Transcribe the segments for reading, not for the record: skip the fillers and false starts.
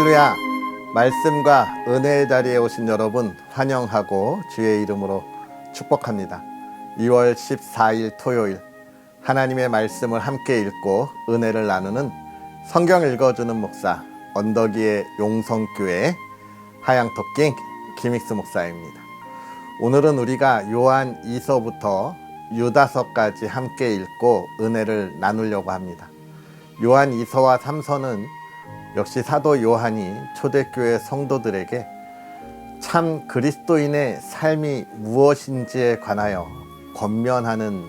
할렐루야! 말씀과 은혜의 자리에 오신 여러분 환영하고 주의 이름으로 축복합니다. 2월 14일 토요일 하나님의 말씀을 함께 읽고 은혜를 나누는 성경 읽어주는 목사 언덕위의 용성교회 하양토킹 김익수 목사입니다. 오늘은 우리가 요한 2서부터 유다서까지 함께 읽고 은혜를 나누려고 합니다. 요한 2서와 3서는 역시 사도 요한이 초대교회 성도들에게 참 그리스도인의 삶이 무엇인지에 관하여 권면하는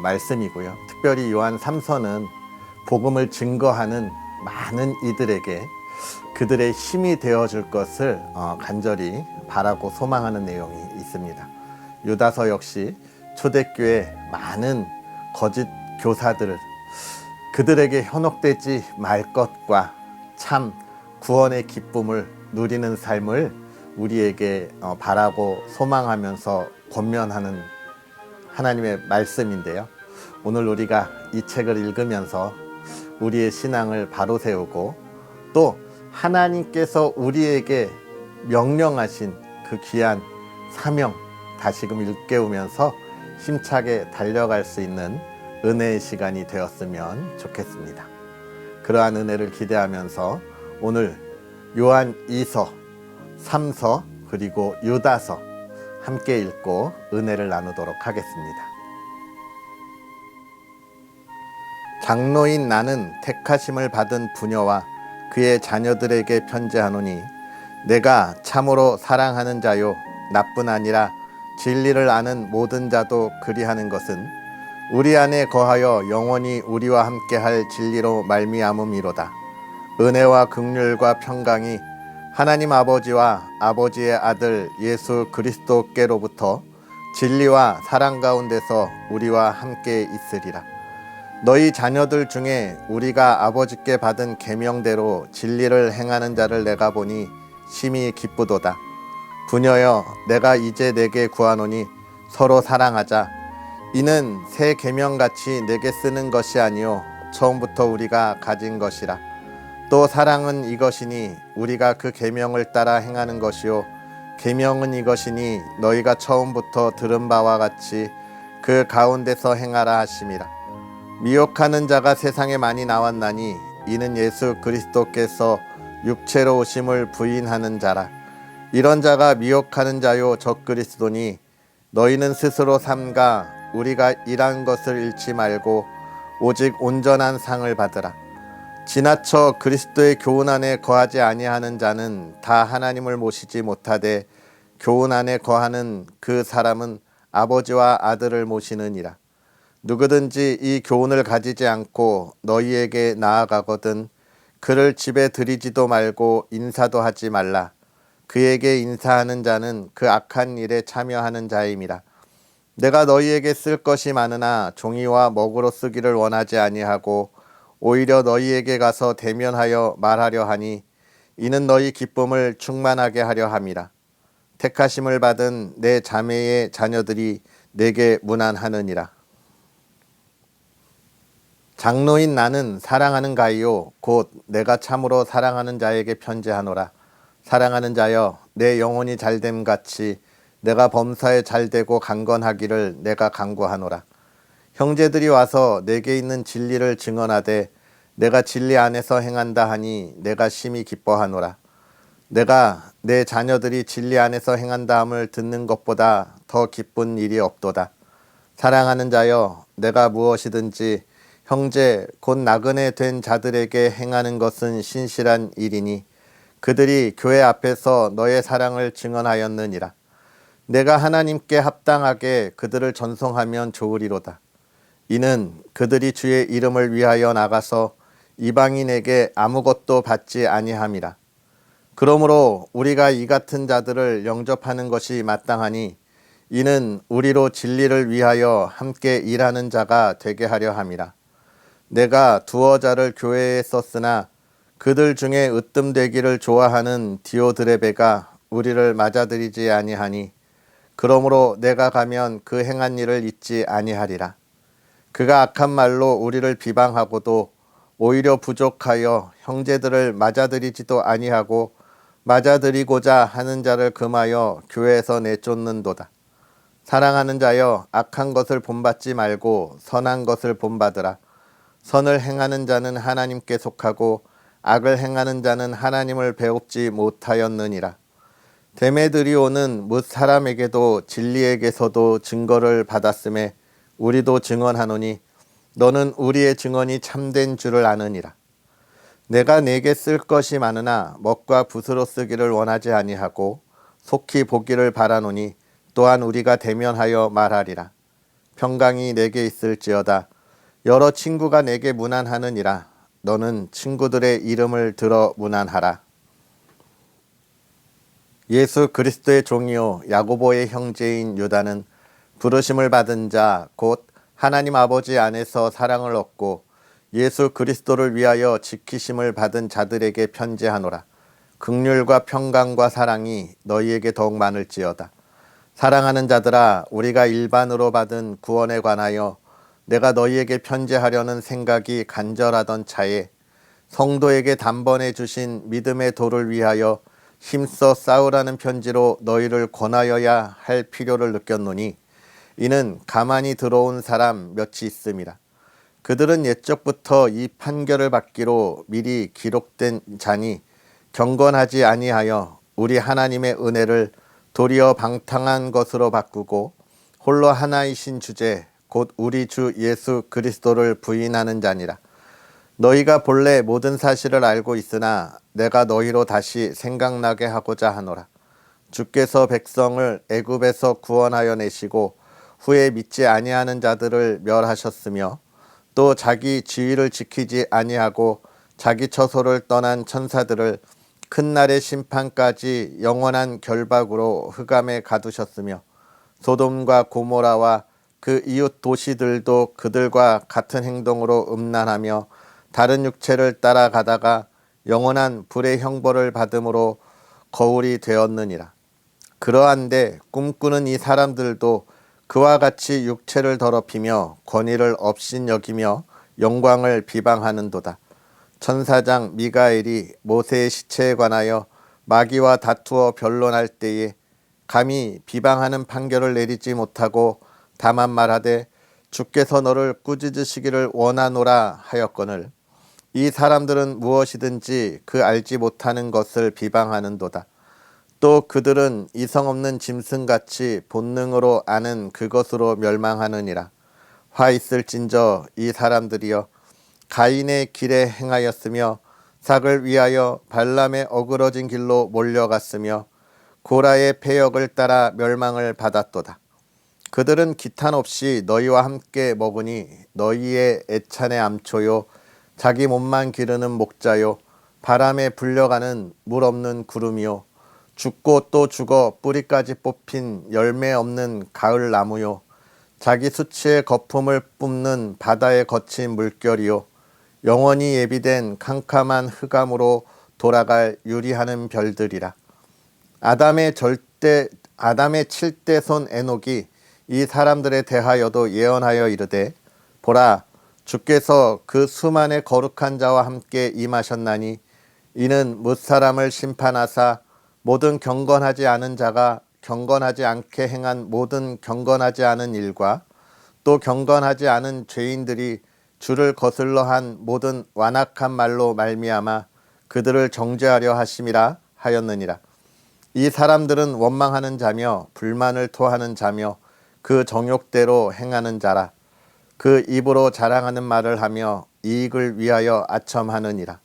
말씀이고요. 특별히 요한 3서는 복음을 증거하는 많은 이들에게 그들의 힘이 되어줄 것을 간절히 바라고 소망하는 내용이 있습니다. 유다서 역시 초대교회 많은 거짓 교사들을 그들에게 현혹되지 말 것과 참 구원의 기쁨을 누리는 삶을 우리에게 바라고 소망하면서 권면하는 하나님의 말씀인데요. 오늘 우리가 이 책을 읽으면서 우리의 신앙을 바로 세우고 또 하나님께서 우리에게 명령하신 그 귀한 사명 다시금 일깨우면서 힘차게 달려갈 수 있는 은혜의 시간이 되었으면 좋겠습니다. 그러한 은혜를 기대하면서 오늘 요한 2서, 3서 그리고 유다서 함께 읽고 은혜를 나누도록 하겠습니다. 장로인 나는 택하심을 받은 부녀와 그의 자녀들에게 편지하노니 내가 참으로 사랑하는 자요 나뿐 아니라 진리를 아는 모든 자도 그리하는 것은 우리 안에 거하여 영원히 우리와 함께할 진리로 말미암음이로다. 은혜와 긍휼과 평강이 하나님 아버지와 아버지의 아들 예수 그리스도께로부터 진리와 사랑 가운데서 우리와 함께 있으리라. 너희 자녀들 중에 우리가 아버지께 받은 계명대로 진리를 행하는 자를 내가 보니 심히 기쁘도다. 부녀여, 내가 이제 내게 구하노니 서로 사랑하자. 이는 새 계명같이 내게 쓰는 것이 아니요 처음부터 우리가 가진 것이라. 또 사랑은 이것이니 우리가 그 계명을 따라 행하는 것이요 계명은 이것이니 너희가 처음부터 들은 바와 같이 그 가운데서 행하라 하심이라. 미혹하는 자가 세상에 많이 나왔나니 이는 예수 그리스도께서 육체로 오심을 부인하는 자라. 이런 자가 미혹하는 자요 적그리스도니 너희는 스스로 삼가 우리가 일한 것을 잃지 말고 오직 온전한 상을 받으라. 지나쳐 그리스도의 교훈 안에 거하지 아니하는 자는 다 하나님을 모시지 못하되 교훈 안에 거하는 그 사람은 아버지와 아들을 모시느니라. 누구든지 이 교훈을 가지지 않고 너희에게 나아가거든 그를 집에 들이지도 말고 인사도 하지 말라. 그에게 인사하는 자는 그 악한 일에 참여하는 자임이라. 내가 너희에게 쓸 것이 많으나 종이와 먹으로 쓰기를 원하지 아니하고 오히려 너희에게 가서 대면하여 말하려 하니 이는 너희 기쁨을 충만하게 하려 함이라. 택하심을 받은 내 자매의 자녀들이 내게 문안하느니라. 장로인 나는 사랑하는 가이요 곧 내가 참으로 사랑하는 자에게 편지하노라. 사랑하는 자여, 내 영혼이 잘됨 같이 내가 범사에 잘되고 강건하기를 내가 간구하노라. 형제들이 와서 내게 있는 진리를 증언하되 내가 진리 안에서 행한다 하니 내가 심히 기뻐하노라. 내가 내 자녀들이 진리 안에서 행한다 함을 듣는 것보다 더 기쁜 일이 없도다. 사랑하는 자여, 내가 무엇이든지 형제 곧 나그네 된 자들에게 행하는 것은 신실한 일이니 그들이 교회 앞에서 너의 사랑을 증언하였느니라. 내가 하나님께 합당하게 그들을 전송하면 좋으리로다. 이는 그들이 주의 이름을 위하여 나가서 이방인에게 아무것도 받지 아니함이라. 그러므로 우리가 이 같은 자들을 영접하는 것이 마땅하니 이는 우리로 진리를 위하여 함께 일하는 자가 되게 하려 함이라. 내가 두어 자를 교회에 썼으나 그들 중에 으뜸되기를 좋아하는 디오드레베가 우리를 맞아들이지 아니하니 그러므로 내가 가면 그 행한 일을 잊지 아니하리라. 그가 악한 말로 우리를 비방하고도 오히려 부족하여 형제들을 맞아들이지도 아니하고 맞아들이고자 하는 자를 금하여 교회에서 내쫓는도다. 사랑하는 자여, 악한 것을 본받지 말고 선한 것을 본받으라. 선을 행하는 자는 하나님께 속하고 악을 행하는 자는 하나님을 배웁지 못하였느니라. 데메드리오는 뭇 사람에게도 진리에게서도 증거를 받았음에 우리도 증언하노니 너는 우리의 증언이 참된 줄을 아느니라. 내가 네게 쓸 것이 많으나 먹과 붓으로 쓰기를 원하지 아니하고 속히 보기를 바라노니 또한 우리가 대면하여 말하리라. 평강이 내게 있을지어다. 여러 친구가 내게 문안하느니라. 너는 친구들의 이름을 들어 문안하라. 예수 그리스도의 종이요 야고보의 형제인 유다는 부르심을 받은 자 곧 하나님 아버지 안에서 사랑을 얻고 예수 그리스도를 위하여 지키심을 받은 자들에게 편지하노라. 긍휼과 평강과 사랑이 너희에게 더욱 많을지어다. 사랑하는 자들아, 우리가 일반으로 받은 구원에 관하여 내가 너희에게 편지하려는 생각이 간절하던 차에 성도에게 단번에 주신 믿음의 도를 위하여 힘써 싸우라는 편지로 너희를 권하여야 할 필요를 느꼈노니 이는 가만히 들어온 사람 몇이 있음이라. 그들은 옛적부터 이 판결을 받기로 미리 기록된 자니 경건하지 아니하여 우리 하나님의 은혜를 도리어 방탕한 것으로 바꾸고 홀로 하나이신 주제 곧 우리 주 예수 그리스도를 부인하는 자니라. 너희가 본래 모든 사실을 알고 있으나 내가 너희로 다시 생각나게 하고자 하노라. 주께서 백성을 애굽에서 구원하여 내시고 후에 믿지 아니하는 자들을 멸하셨으며 또 자기 지위를 지키지 아니하고 자기 처소를 떠난 천사들을 큰 날의 심판까지 영원한 결박으로 흑암에 가두셨으며 소돔과 고모라와 그 이웃 도시들도 그들과 같은 행동으로 음란하며 다른 육체를 따라가다가 영원한 불의 형벌을 받음으로 거울이 되었느니라. 그러한데 꿈꾸는 이 사람들도 그와 같이 육체를 더럽히며 권위를 업신여기며 영광을 비방하는도다. 천사장 미가엘이 모세의 시체에 관하여 마귀와 다투어 변론할 때에 감히 비방하는 판결을 내리지 못하고 다만 말하되 주께서 너를 꾸짖으시기를 원하노라 하였거늘 이 사람들은 무엇이든지 그 알지 못하는 것을 비방하는도다. 또 그들은 이성 없는 짐승같이 본능으로 아는 그것으로 멸망하느니라. 화 있을진저 이 사람들이여 가인의 길에 행하였으며 삭을 위하여 발람의 어그러진 길로 몰려갔으며 고라의 패역을 따라 멸망을 받았도다. 그들은 기탄 없이 너희와 함께 먹으니 너희의 애찬의 암초요 자기 몸만 기르는 목자요 바람에 불려가는 물 없는 구름이요 죽고 또 죽어 뿌리까지 뽑힌 열매 없는 가을 나무요 자기 수치의 거품을 뿜는 바다의 거친 물결이요 영원히 예비된 캄캄한 흑암으로 돌아갈 유리하는 별들이라. 아담의 7대 손 에녹이 이 사람들에 대하여도 예언하여 이르되 보라 주께서 그 수만의 거룩한 자와 함께 임하셨나니 이는 뭇사람을 심판하사 모든 경건하지 않은 자가 경건하지 않게 행한 모든 경건하지 않은 일과 또 경건하지 않은 죄인들이 주를 거슬러 한 모든 완악한 말로 말미암아 그들을 정죄하려 하심이라 하였느니라. 이 사람들은 원망하는 자며 불만을 토하는 자며 그 정욕대로 행하는 자라. 그 입으로 자랑하는 말을 하며 이익을 위하여 아첨하느니라.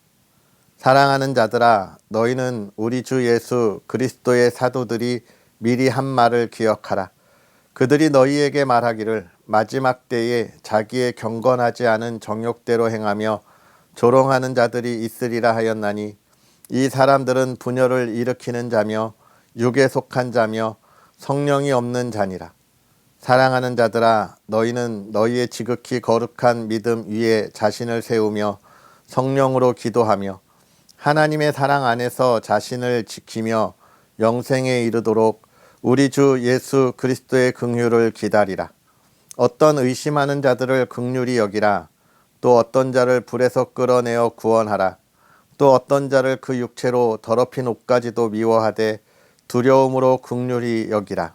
사랑하는 자들아 너희는 우리 주 예수 그리스도의 사도들이 미리 한 말을 기억하라. 그들이 너희에게 말하기를 마지막 때에 자기의 경건하지 않은 정욕대로 행하며 조롱하는 자들이 있으리라 하였나니 이 사람들은 분열을 일으키는 자며 육에 속한 자며 성령이 없는 자니라. 사랑하는 자들아 너희는 너희의 지극히 거룩한 믿음 위에 자신을 세우며 성령으로 기도하며 하나님의 사랑 안에서 자신을 지키며 영생에 이르도록 우리 주 예수 그리스도의 긍휼을 기다리라. 어떤 의심하는 자들을 긍휼히 여기라. 또 어떤 자를 불에서 끌어내어 구원하라. 또 어떤 자를 그 육체로 더럽힌 옷까지도 미워하되 두려움으로 긍휼히 여기라.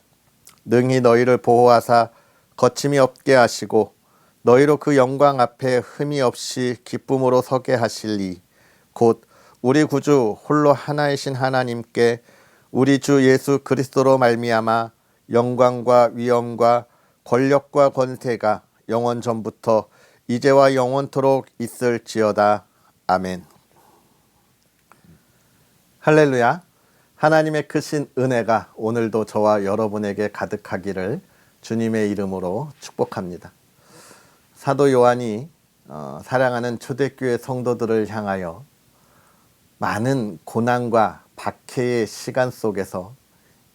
능히 너희를 보호하사 거침이 없게 하시고 너희로 그 영광 앞에 흠이 없이 기쁨으로 서게 하실리. 곧 우리 구주 홀로 하나이신 하나님께 우리 주 예수 그리스도로 말미암아 영광과 위엄과 권력과 권세가 영원 전부터 이제와 영원토록 있을지어다. 아멘. 할렐루야. 하나님의 크신 은혜가 오늘도 저와 여러분에게 가득하기를 주님의 이름으로 축복합니다. 사도 요한이 사랑하는 초대교회 성도들을 향하여 많은 고난과 박해의 시간 속에서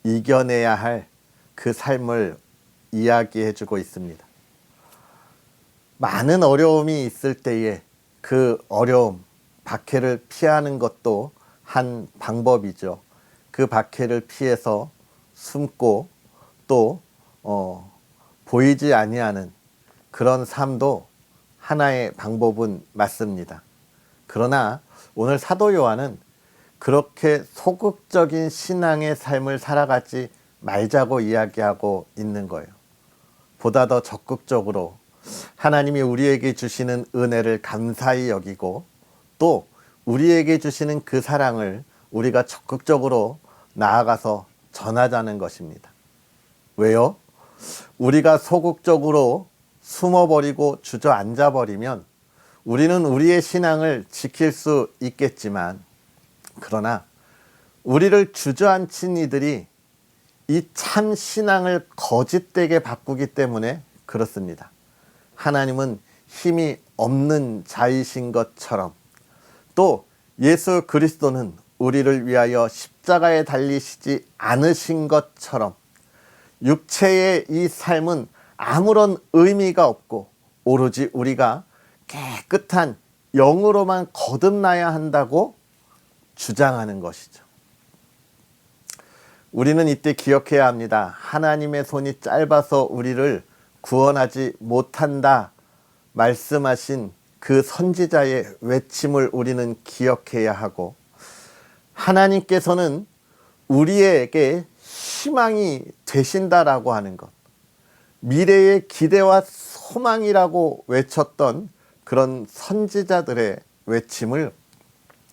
이겨내야 할 그 삶을 이야기해주고 있습니다. 많은 어려움이 있을 때에 그 어려움, 박해를 피하는 것도 한 방법이죠. 그 박해를 피해서 숨고 또 보이지 아니하는 그런 삶도 하나의 방법은 맞습니다. 그러나 오늘 사도 요한은 그렇게 소극적인 신앙의 삶을 살아가지 말자고 이야기하고 있는 거예요. 보다 더 적극적으로 하나님이 우리에게 주시는 은혜를 감사히 여기고 또 우리에게 주시는 그 사랑을 우리가 적극적으로 나아가서 전하자는 것입니다. 왜요? 우리가 소극적으로 숨어버리고 주저앉아버리면 우리는 우리의 신앙을 지킬 수 있겠지만 그러나 우리를 주저앉힌 이들이 이 참 신앙을 거짓되게 바꾸기 때문에 그렇습니다. 하나님은 힘이 없는 자이신 것처럼 또 예수 그리스도는 우리를 위하여 십자가에 달리시지 않으신 것처럼 육체의 이 삶은 아무런 의미가 없고 오로지 우리가 깨끗한 영으로만 거듭나야 한다고 주장하는 것이죠. 우리는 이때 기억해야 합니다. 하나님의 손이 짧아서 우리를 구원하지 못한다 말씀하신 그 선지자의 외침을 우리는 기억해야 하고 하나님께서는 우리에게 희망이 되신다라고 하는 것, 미래의 기대와 소망이라고 외쳤던 그런 선지자들의 외침을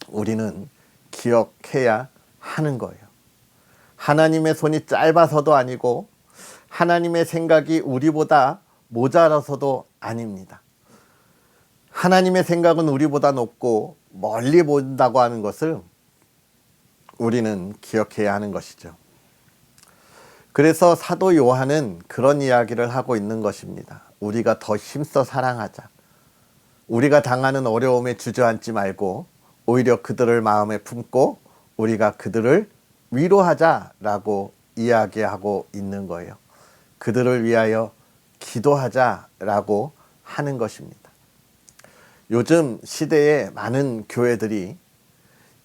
우리는 기억해야 하는 거예요. 하나님의 손이 짧아서도 아니고 하나님의 생각이 우리보다 모자라서도 아닙니다. 하나님의 생각은 우리보다 높고 멀리 본다고 하는 것을 우리는 기억해야 하는 것이죠. 그래서 사도 요한은 그런 이야기를 하고 있는 것입니다. 우리가 더 힘써 사랑하자. 우리가 당하는 어려움에 주저앉지 말고 오히려 그들을 마음에 품고 우리가 그들을 위로하자라고 이야기하고 있는 거예요. 그들을 위하여 기도하자라고 하는 것입니다. 요즘 시대에 많은 교회들이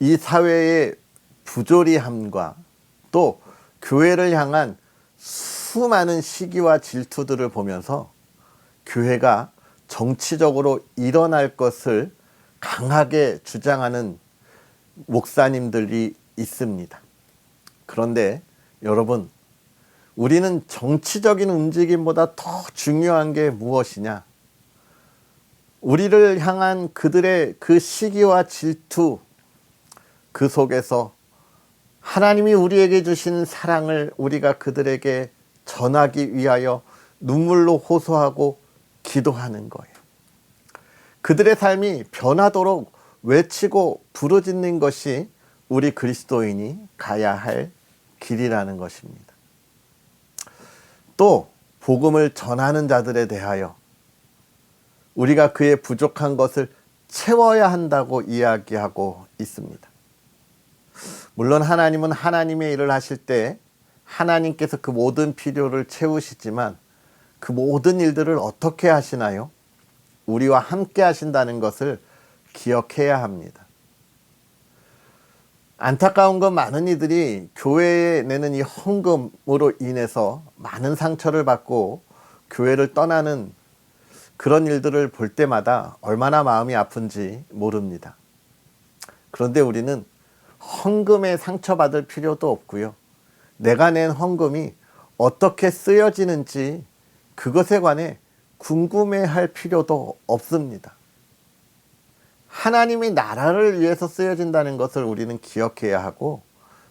이 사회의 부조리함과 또 교회를 향한 수많은 시기와 질투들을 보면서 교회가 정치적으로 일어날 것을 강하게 주장하는 목사님들이 있습니다. 그런데 여러분, 우리는 정치적인 움직임보다 더 중요한 게 무엇이냐? 우리를 향한 그들의 그 시기와 질투, 그 속에서 하나님이 우리에게 주신 사랑을 우리가 그들에게 전하기 위하여 눈물로 호소하고 기도하는 거예요. 그들의 삶이 변하도록 외치고 부르짖는 것이 우리 그리스도인이 가야 할 길이라는 것입니다. 또 복음을 전하는 자들에 대하여 우리가 그의 부족한 것을 채워야 한다고 이야기하고 있습니다. 물론 하나님은 하나님의 일을 하실 때 하나님께서 그 모든 필요를 채우시지만 그 모든 일들을 어떻게 하시나요? 우리와 함께 하신다는 것을 기억해야 합니다. 안타까운 건 많은 이들이 교회에 내는 이 헌금으로 인해서 많은 상처를 받고 교회를 떠나는 그런 일들을 볼 때마다 얼마나 마음이 아픈지 모릅니다. 그런데 우리는 헌금에 상처받을 필요도 없고요. 내가 낸 헌금이 어떻게 쓰여지는지 그것에 관해 궁금해할 필요도 없습니다. 하나님의 나라를 위해서 쓰여진다는 것을 우리는 기억해야 하고,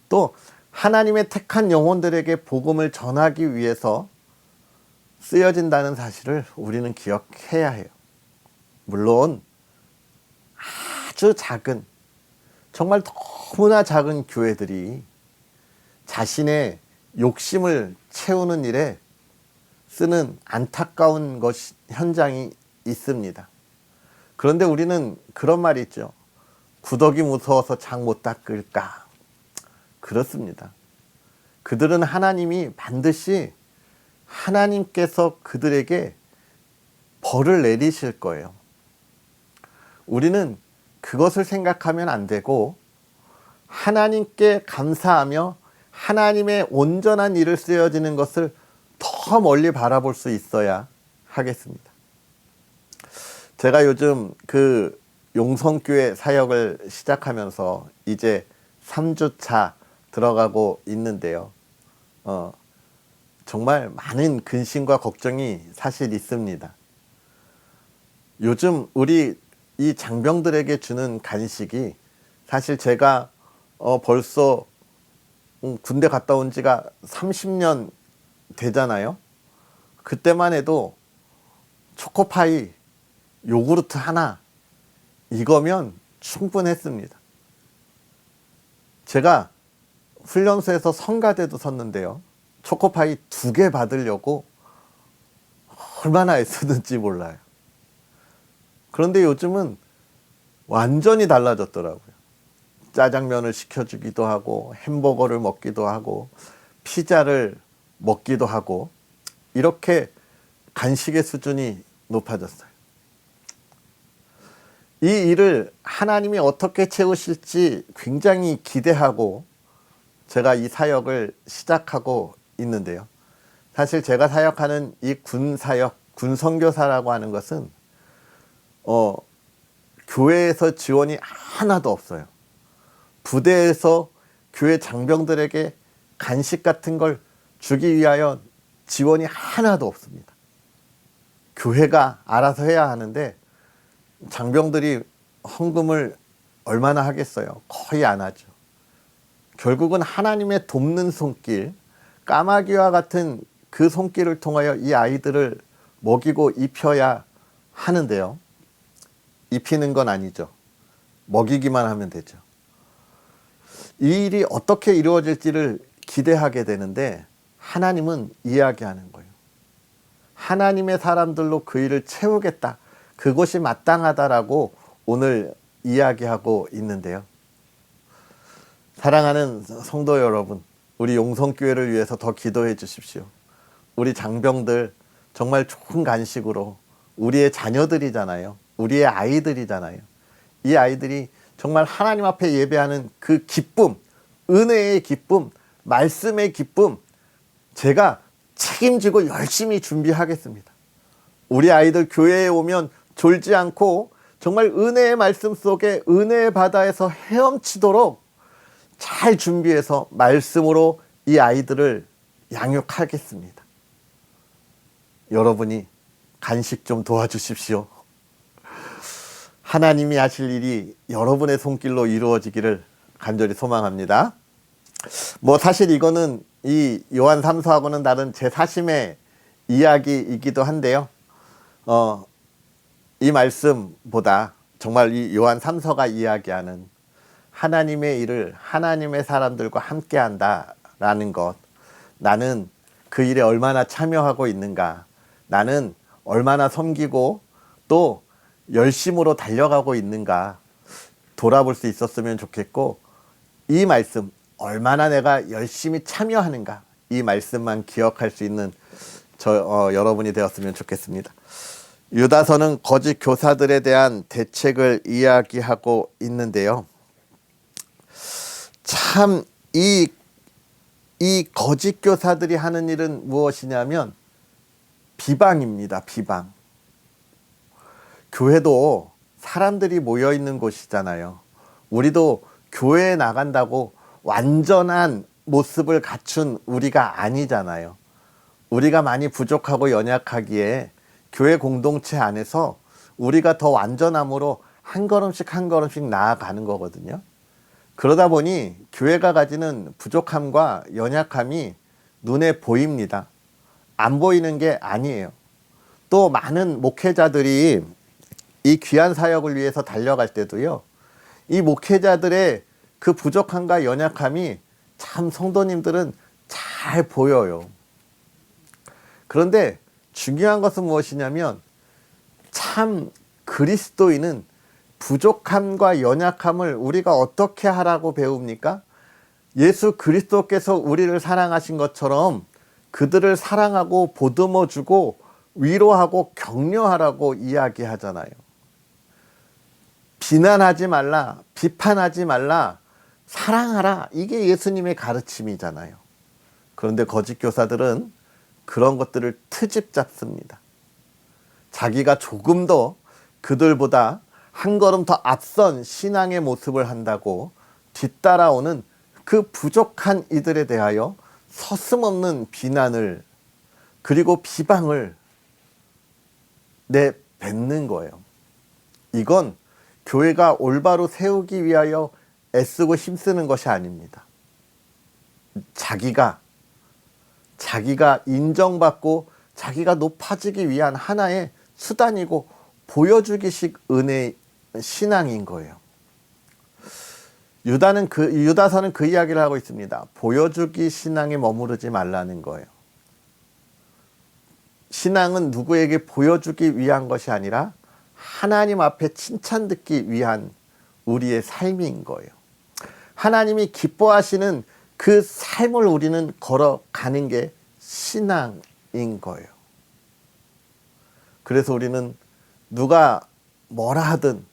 또 하나님의 택한 영혼들에게 복음을 전하기 위해서 쓰여진다는 사실을 우리는 기억해야 해요. 물론 아주 작은, 정말 너무나 작은 교회들이 자신의 욕심을 채우는 일에 쓰는 안타까운 현장이 있습니다. 그런데 우리는 그런 말이 있죠. 구더기 무서워서 장 못 닦을까? 그렇습니다. 그들은 하나님이 반드시 하나님께서 그들에게 벌을 내리실 거예요. 우리는 그것을 생각하면 안 되고 하나님께 감사하며 하나님의 온전한 일을 쓰여지는 것을 더 멀리 바라볼 수 있어야 하겠습니다. 제가 요즘 그 용성교회 사역을 시작하면서 이제 3주차 들어가고 있는데요. 정말 많은 근심과 걱정이 사실 있습니다. 요즘 우리 이 장병들에게 주는 간식이 사실 제가 벌써 군대 갔다 온 지가 30년 되잖아요. 그때만 해도 초코파이, 요구르트 하나 이거면 충분했습니다. 제가 훈련소에서 성가대도 섰는데요. 초코파이 2개 받으려고 얼마나 애쓰는지 몰라요. 그런데 요즘은 완전히 달라졌더라고요. 짜장면을 시켜주기도 하고 햄버거를 먹기도 하고 피자를 먹기도 하고 이렇게 간식의 수준이 높아졌어요. 이 일을 하나님이 어떻게 채우실지 굉장히 기대하고 제가 이 사역을 시작하고 있는데요. 사실 제가 사역하는 이 군사역, 군선교사라고 하는 것은 교회에서 지원이 하나도 없어요. 부대에서 교회 장병들에게 간식 같은 걸 주기 위하여 지원이 하나도 없습니다. 교회가 알아서 해야 하는데 장병들이 헌금을 얼마나 하겠어요? 거의 안 하죠. 결국은 하나님의 돕는 손길, 까마귀와 같은 그 손길을 통하여 이 아이들을 먹이고 입혀야 하는데요. 입히는 건 아니죠. 먹이기만 하면 되죠. 이 일이 어떻게 이루어질지를 기대하게 되는데 하나님은 이야기하는 거예요. 하나님의 사람들로 그 일을 채우겠다. 그것이 마땅하다라고 오늘 이야기하고 있는데요. 사랑하는 성도 여러분, 우리 용성교회를 위해서 더 기도해 주십시오. 우리 장병들 정말 좋은 간식으로 우리의 자녀들이잖아요. 우리의 아이들이잖아요. 이 아이들이 정말 하나님 앞에 예배하는 그 기쁨, 은혜의 기쁨, 말씀의 기쁨, 제가 책임지고 열심히 준비하겠습니다. 우리 아이들 교회에 오면 졸지 않고 정말 은혜의 말씀 속에 은혜의 바다에서 헤엄치도록 잘 준비해서 말씀으로 이 아이들을 양육하겠습니다. 여러분이 간식 좀 도와주십시오. 하나님이 하실 일이 여러분의 손길로 이루어지기를 간절히 소망합니다. 사실 이거는 이 요한 3서하고는 다른 제 사심의 이야기이기도 한데요. 이 말씀보다 정말 이 요한 3서가 이야기하는 하나님의 일을 하나님의 사람들과 함께 한다라는 것, 나는 그 일에 얼마나 참여하고 있는가, 나는 얼마나 섬기고 또 열심으로 달려가고 있는가 돌아볼 수 있었으면 좋겠고, 이 말씀 얼마나 내가 열심히 참여하는가, 이 말씀만 기억할 수 있는 여러분이 되었으면 좋겠습니다. 유다서는 거짓 교사들에 대한 대책을 이야기하고 있는데요. 참 이 거짓 교사들이 하는 일은 무엇이냐면 비방입니다. 비방. 교회도 사람들이 모여 있는 곳이잖아요. 우리도 교회에 나간다고 완전한 모습을 갖춘 우리가 아니잖아요. 우리가 많이 부족하고 연약하기에 교회 공동체 안에서 우리가 더 완전함으로 한 걸음씩 한 걸음씩 나아가는 거거든요. 그러다 보니 교회가 가지는 부족함과 연약함이 눈에 보입니다. 안 보이는 게 아니에요. 또 많은 목회자들이 이 귀한 사역을 위해서 달려갈 때도요, 이 목회자들의 그 부족함과 연약함이 참 성도님들은 잘 보여요. 그런데 중요한 것은 무엇이냐면 참 그리스도인은 부족함과 연약함을 우리가 어떻게 하라고 배웁니까? 예수 그리스도께서 우리를 사랑하신 것처럼 그들을 사랑하고 보듬어주고 위로하고 격려하라고 이야기하잖아요. 비난하지 말라, 비판하지 말라, 사랑하라. 이게 예수님의 가르침이잖아요. 그런데 거짓 교사들은 그런 것들을 트집 잡습니다. 자기가 조금 더 그들보다 한 걸음 더 앞선 신앙의 모습을 한다고 뒤따라오는 그 부족한 이들에 대하여 서슴없는 비난을 그리고 비방을 내뱉는 거예요. 이건 교회가 올바로 세우기 위하여 애쓰고 힘쓰는 것이 아닙니다. 자기가 인정받고 자기가 높아지기 위한 하나의 수단이고 보여주기식 은혜의 신앙인 거예요. 유다서는 그 이야기를 하고 있습니다. 보여주기 신앙에 머무르지 말라는 거예요. 신앙은 누구에게 보여주기 위한 것이 아니라 하나님 앞에 칭찬 듣기 위한 우리의 삶인 거예요. 하나님이 기뻐하시는 그 삶을 우리는 걸어가는 게 신앙인 거예요. 그래서 우리는 누가 뭐라 하든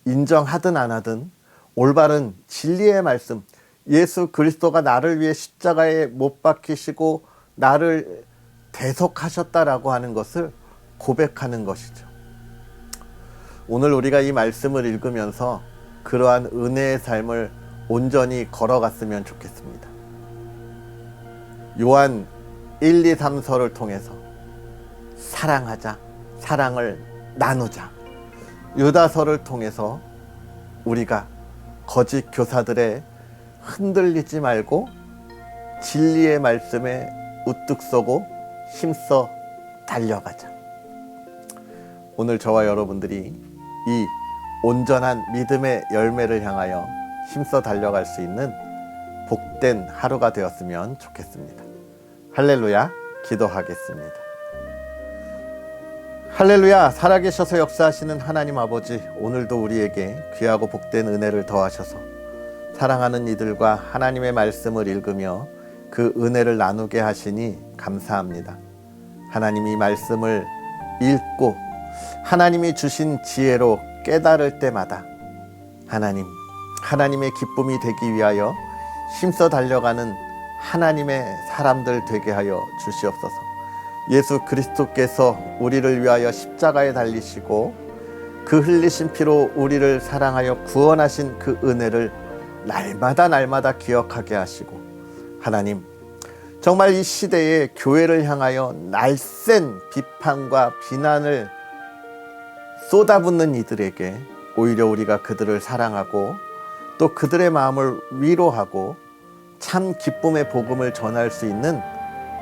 인정하든 안 하든 올바른 진리의 말씀, 예수 그리스도가 나를 위해 십자가에 못 박히시고 나를 대속하셨다라고 하는 것을 고백하는 것이죠. 오늘 우리가 이 말씀을 읽으면서 그러한 은혜의 삶을 온전히 걸어갔으면 좋겠습니다. 요한 1, 2, 3서를 통해서 사랑하자, 사랑을 나누자. 유다서를 통해서 우리가 거짓 교사들의 흔들리지 말고 진리의 말씀에 우뚝 서고 힘써 달려가자. 오늘 저와 여러분들이 이 온전한 믿음의 열매를 향하여 힘써 달려갈 수 있는 복된 하루가 되었으면 좋겠습니다. 할렐루야. 기도하겠습니다. 할렐루야. 살아계셔서 역사하시는 하나님 아버지, 오늘도 우리에게 귀하고 복된 은혜를 더하셔서 사랑하는 이들과 하나님의 말씀을 읽으며 그 은혜를 나누게 하시니 감사합니다. 하나님, 이 말씀을 읽고 하나님이 주신 지혜로 깨달을 때마다 하나님의 기쁨이 되기 위하여 힘써 달려가는 하나님의 사람들 되게 하여 주시옵소서. 예수 그리스도께서 우리를 위하여 십자가에 달리시고 그 흘리신 피로 우리를 사랑하여 구원하신 그 은혜를 날마다 기억하게 하시고, 하나님, 정말 이 시대에 교회를 향하여 날쌘 비판과 비난을 쏟아붓는 이들에게 오히려 우리가 그들을 사랑하고 또 그들의 마음을 위로하고 참 기쁨의 복음을 전할 수 있는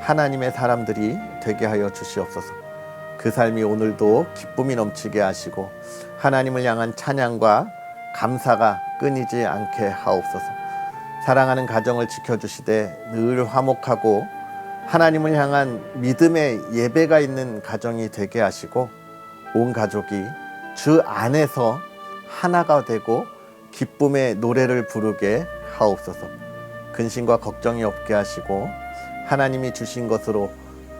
하나님의 사람들이 되게 하여 주시옵소서. 그 삶이 오늘도 기쁨이 넘치게 하시고 하나님을 향한 찬양과 감사가 끊이지 않게 하옵소서. 사랑하는 가정을 지켜주시되 늘 화목하고 하나님을 향한 믿음의 예배가 있는 가정이 되게 하시고 온 가족이 주 안에서 하나가 되고 기쁨의 노래를 부르게 하옵소서. 근심과 걱정이 없게 하시고 하나님이 주신 것으로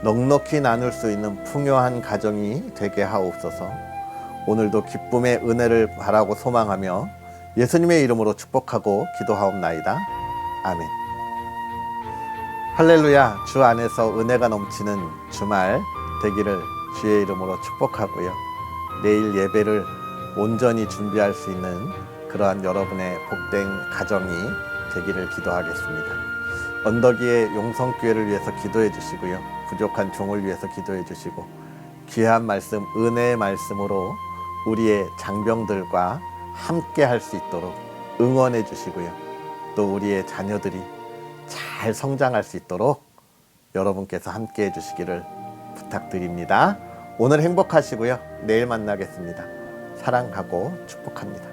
넉넉히 나눌 수 있는 풍요한 가정이 되게 하옵소서. 오늘도 기쁨의 은혜를 바라고 소망하며 예수님의 이름으로 축복하고 기도하옵나이다. 아멘. 할렐루야. 주 안에서 은혜가 넘치는 주말 되기를 주의 이름으로 축복하고요. 내일 예배를 온전히 준비할 수 있는 그러한 여러분의 복된 가정이 되기를 기도하겠습니다. 언덕위의 용성교회를 위해서 기도해 주시고요. 부족한 종을 위해서 기도해 주시고 귀한 말씀, 은혜의 말씀으로 우리의 장병들과 함께 할 수 있도록 응원해 주시고요. 또 우리의 자녀들이 잘 성장할 수 있도록 여러분께서 함께 해주시기를 부탁드립니다. 오늘 행복하시고요. 내일 만나겠습니다. 사랑하고 축복합니다.